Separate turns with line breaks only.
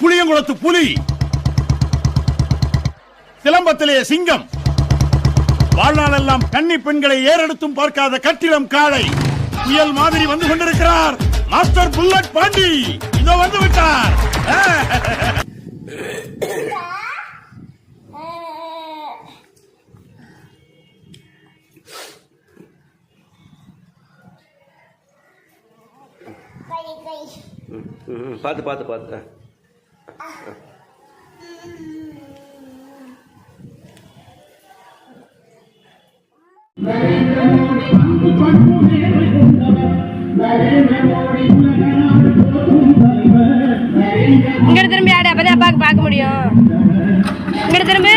புளியங்குளத்து புலி, சிலம்பத்திலே சிங்கம், வாழ்நாளெல்லாம் கன்னி பெண்களை ஏறெடுத்தும் பார்க்காத கட்டிடம் காளை, புயல் மாதிரி வந்து கொண்டிருக்கிறார் மாஸ்டர் புல்லட் பாண்டி. இதோ வந்து விட்டார்.
பார்த்து பார்த்து பார்த்து
இங்க திரும்பி ஆடு, அப்பதான் அப்பாவுக்கு பார்க்க முடியும். இங்க திரும்பி